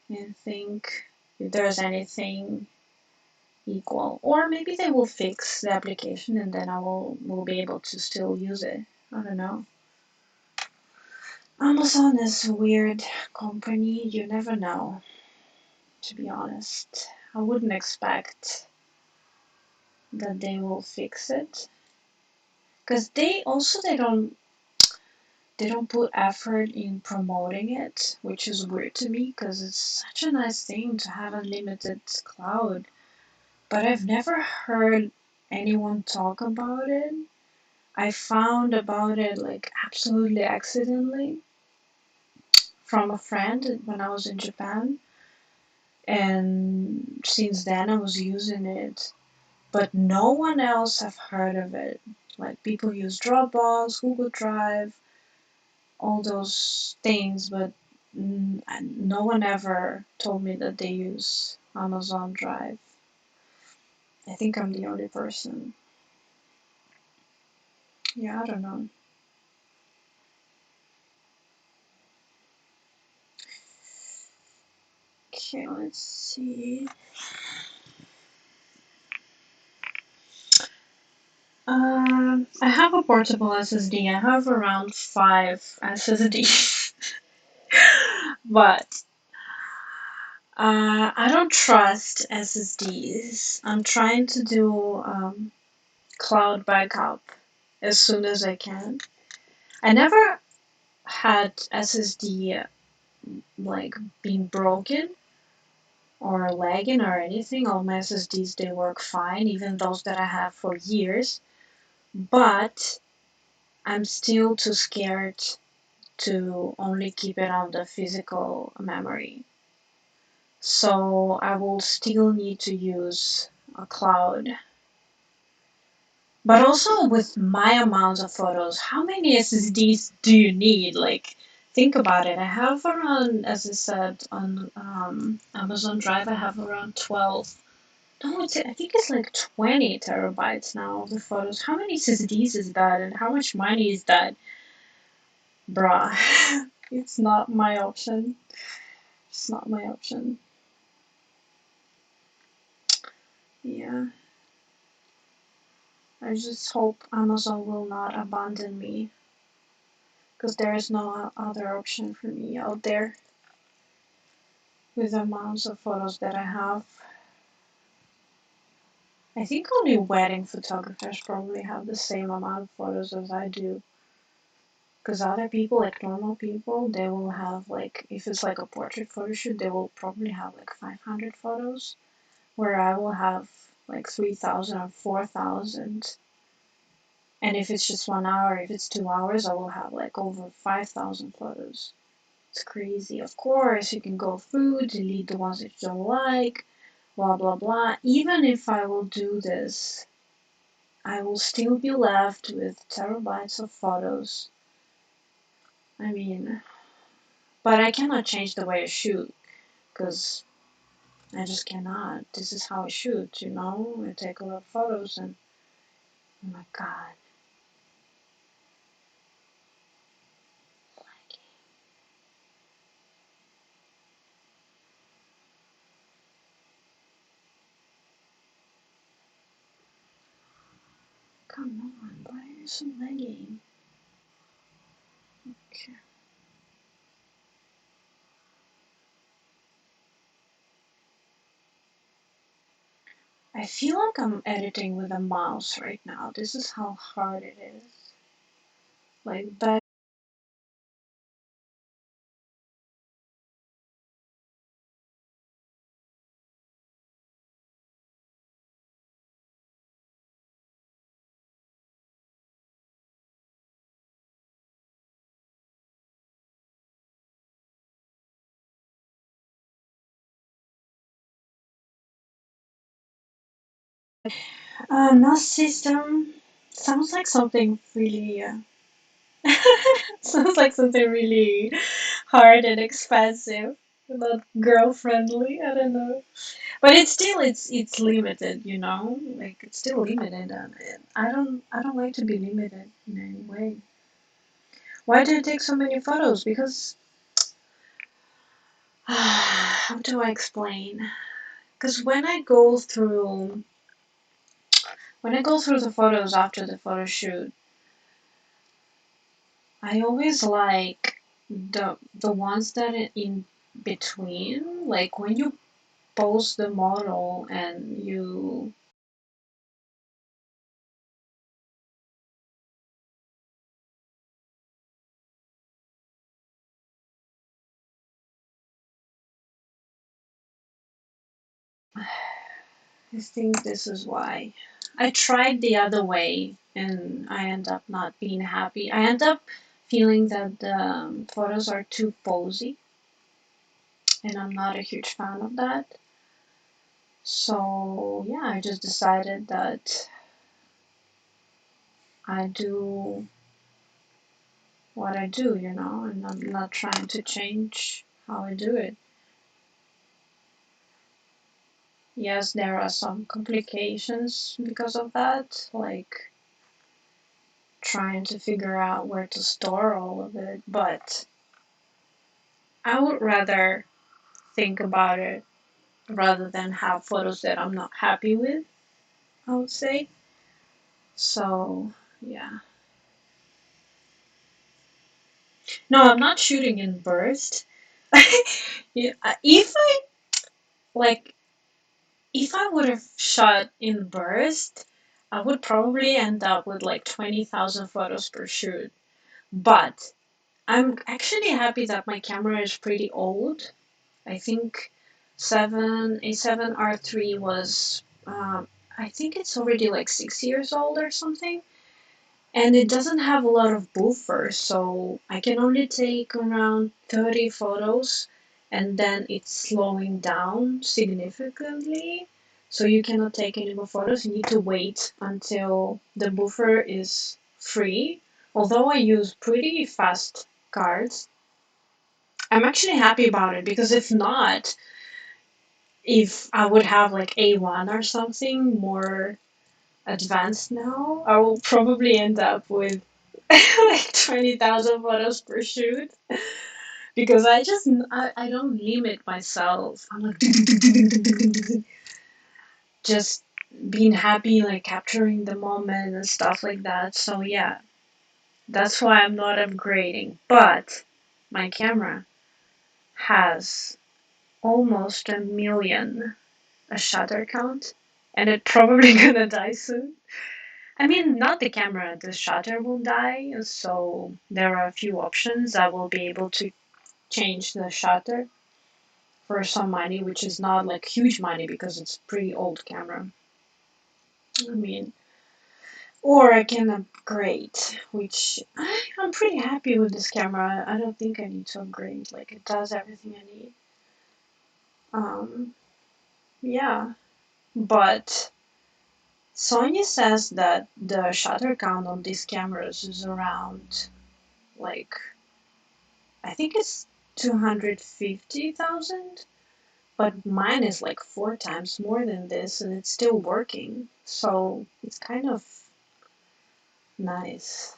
and think if there's anything equal. Or maybe they will fix the application and then I will be able to still use it. I don't know. Amazon is a weird company. You never know, to be honest. I wouldn't expect that they will fix it. Because they don't put effort in promoting it, which is weird to me because it's such a nice thing to have unlimited cloud. But I've never heard anyone talk about it. I found about it like absolutely accidentally from a friend when I was in Japan, and since then I was using it, but no one else have heard of it. Like people use Dropbox, Google Drive, all those things, but no one ever told me that they use Amazon Drive. I think I'm the only person. Yeah, I don't know. Okay, let's see. I have a portable SSD. I have around 5 SSDs, but I don't trust SSDs. I'm trying to do cloud backup as soon as I can. I never had SSD like being broken or lagging or anything. All my SSDs they work fine, even those that I have for years. But I'm still too scared to only keep it on the physical memory. So I will still need to use a cloud. But also with my amount of photos, how many SSDs do you need? Like, think about it. I have around, as I said, on Amazon Drive, I have around 12. No, I think it's like 20 terabytes now of the photos. How many SSDs is that, and how much money is that? Bruh, it's not my option. It's not my option. Yeah, I just hope Amazon will not abandon me because there is no other option for me out there with the amounts of photos that I have. I think only wedding photographers probably have the same amount of photos as I do. Because other people, like normal people, they will have like, if it's like a portrait photo shoot, they will probably have like 500 photos, where I will have like 3,000 or 4,000. And if it's just 1 hour, if it's 2 hours, I will have like over 5,000 photos. It's crazy. Of course, you can go through, delete the ones that you don't like, blah blah blah. Even if I will do this, I will still be left with terabytes of photos. I mean, but I cannot change the way I shoot because I just cannot. This is how I shoot, you know? I take a lot of photos and oh my god. Come on, why are you so lagging? Okay. I feel like I'm editing with a mouse right now. This is how hard it is. Like back. NAS system sounds like something really. Sounds like something really hard and expensive. Not girl friendly. I don't know. But it's limited, you know. Like it's still limited, and I don't like to be limited in any way. Why do you take so many photos? Because how do I explain? Because when I go through the photos after the photo shoot, I always like the ones that are in between, like when you pose the model and you. I think this is why. I tried the other way and I end up not being happy. I end up feeling that the photos are too posy and I'm not a huge fan of that. So, yeah, I just decided that I do what I do, you know, and I'm not trying to change how I do it. Yes, there are some complications because of that, like trying to figure out where to store all of it, but I would rather think about it rather than have photos that I'm not happy with, I would say. So, yeah. No, I'm not shooting in burst. Yeah, like if I would have shot in burst, I would probably end up with like 20,000 photos per shoot. But I'm actually happy that my camera is pretty old. I think A7RIII was, I think it's already like 6 years old or something. And it doesn't have a lot of buffers, so I can only take around 30 photos and then it's slowing down significantly. So you cannot take any more photos. You need to wait until the buffer is free. Although I use pretty fast cards, I'm actually happy about it because if not, if I would have like A1 or something more advanced now, I will probably end up with like 20,000 photos per shoot because I don't limit myself. I'm like just being happy, like capturing the moment and stuff like that. So yeah, that's why I'm not upgrading. But my camera has almost a million a shutter count, and it probably gonna die soon. I mean, not the camera, the shutter will die, so there are a few options. I will be able to change the shutter for some money, which is not like huge money because it's a pretty old camera. I mean, or I can upgrade, which I'm pretty happy with this camera. I don't think I need to upgrade. Like, it does everything I need. Um, yeah. But Sony says that the shutter count on these cameras is around, like, I think it's 250,000, but mine is like 4 times more than this and it's still working. So it's kind of nice.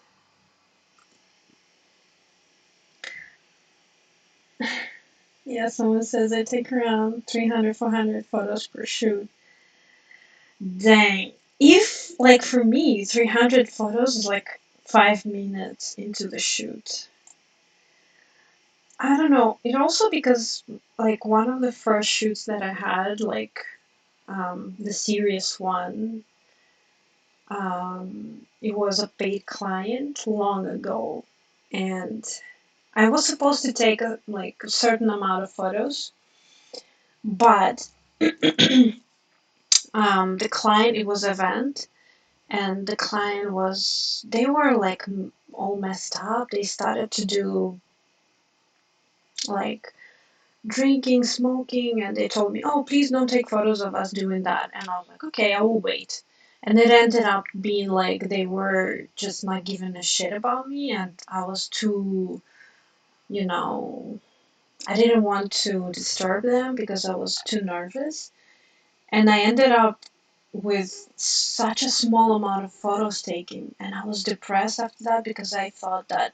Yeah, someone says I take around 300, 400 photos per shoot. Dang. If, like, for me, 300 photos is like 5 minutes into the shoot. I don't know. It also because, like, one of the first shoots that I had, like, the serious one, it was a paid client long ago. And I was supposed to take a certain amount of photos, but the client, it was an event, and the client was, they were like all messed up. They started to do like drinking, smoking, and they told me, oh, please don't take photos of us doing that. And I was like, okay, I will wait. And it ended up being like they were just not giving a shit about me, and I was too, you know, I didn't want to disturb them because I was too nervous. And I ended up with such a small amount of photos taken, and I was depressed after that because I thought that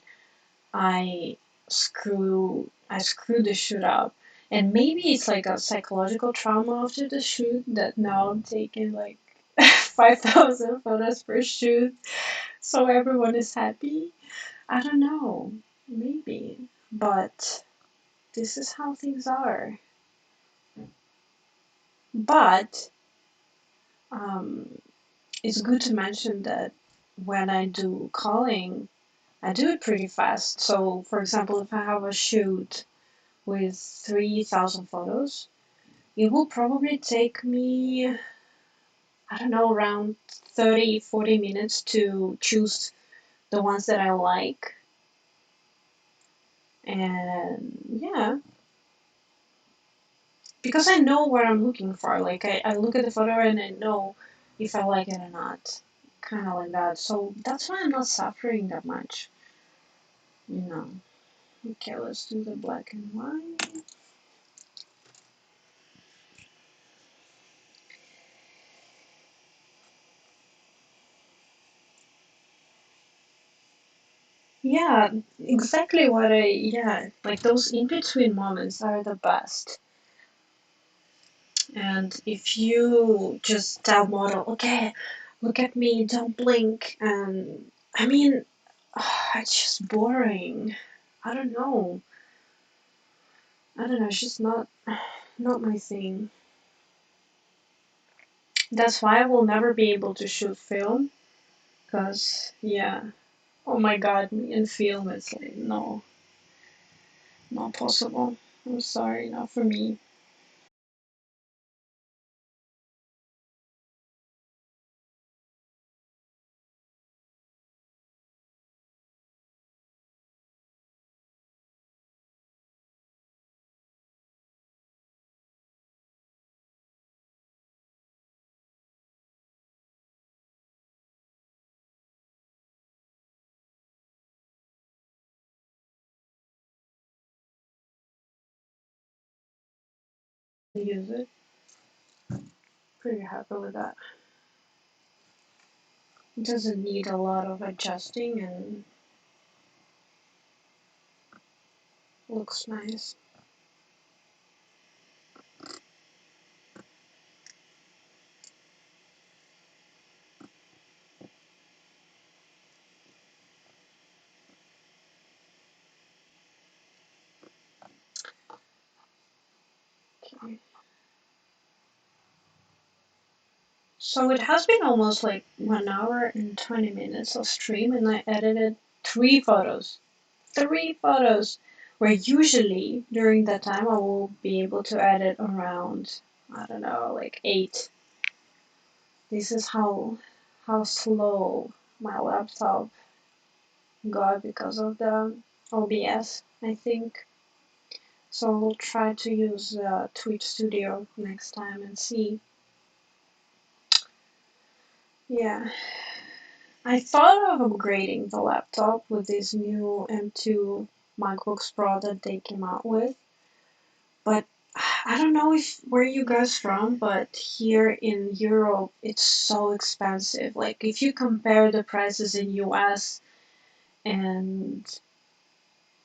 I I screwed the shoot up. And maybe it's like a psychological trauma after the shoot that now I'm taking like 5,000 photos per shoot so everyone is happy. I don't know. Maybe. But this is how things are. But um, it's good to mention that when I do calling, I do it pretty fast. So, for example, if I have a shoot with 3,000 photos, it will probably take me, I don't know, around 30, 40 minutes to choose the ones that I like. And yeah, because I know what I'm looking for. Like, I look at the photo and I know if I like it or not. Kind of like that. So that's why I'm not suffering that much, you know. Okay, let's do the black and white. Yeah, exactly yeah, like those in-between moments are the best. And if you just tell model, okay, look at me, don't blink, and I mean, it's just boring. I don't know. I don't know, it's just not my thing. That's why I will never be able to shoot film, because, yeah, oh my god, in film it's like, no, not possible. I'm sorry, not for me. Use it. Pretty happy with that. It doesn't need a lot of adjusting and looks nice. Okay. So it has been almost like 1 hour and 20 minutes of stream, and I edited 3 photos. 3 photos! Where usually during that time I will be able to edit around, I don't know, like 8. This is how slow my laptop got because of the OBS, I think. So we'll try to use Twitch Studio next time and see. Yeah. I thought of upgrading the laptop with this new M2 MacBooks Pro that they came out with, but I don't know if where you guys from, but here in Europe it's so expensive. Like if you compare the prices in US and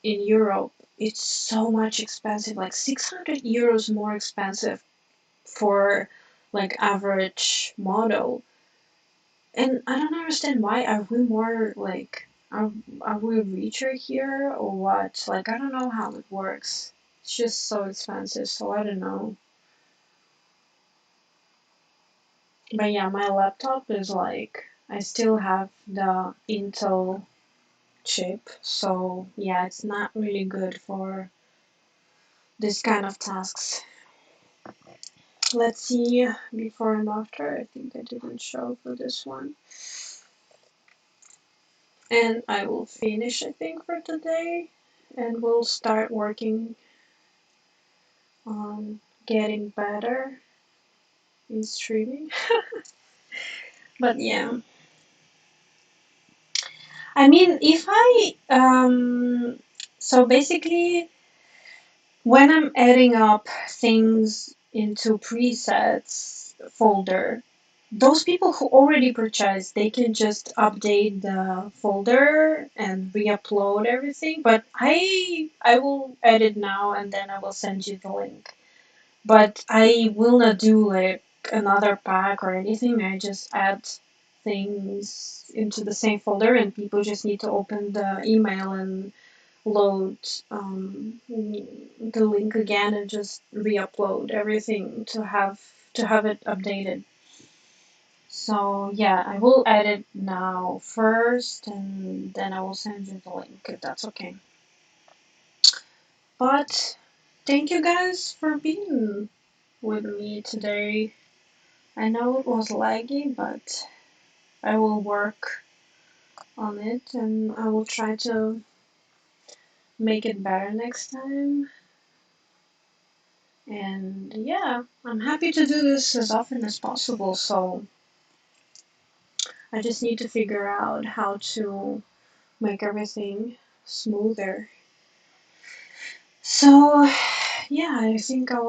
in Europe, it's so much expensive, like 600 euros more expensive for like average model. And I don't understand why. Are we more like are we richer here or what? Like I don't know how it works. It's just so expensive, so I don't know. But yeah, my laptop is like I still have the Intel chip, so yeah, it's not really good for this kind of tasks. Let's see before and after. I think I didn't show for this one. And I will finish, I think, for today. And we'll start working on getting better in streaming. But yeah, I mean, if I so basically, when I'm adding up things into presets folder, those people who already purchased, they can just update the folder and re-upload everything. But I will edit now and then I will send you the link. But I will not do like another pack or anything. I just add things into the same folder and people just need to open the email and load the link again and just re-upload everything to have it updated. So yeah, I will edit now first and then I will send you the link if that's okay. But thank you guys for being with me today. I know it was laggy, but I will work on it and I will try to make it better next time. And yeah, I'm happy to do this as often as possible, so I just need to figure out how to make everything smoother. So yeah, I think I'll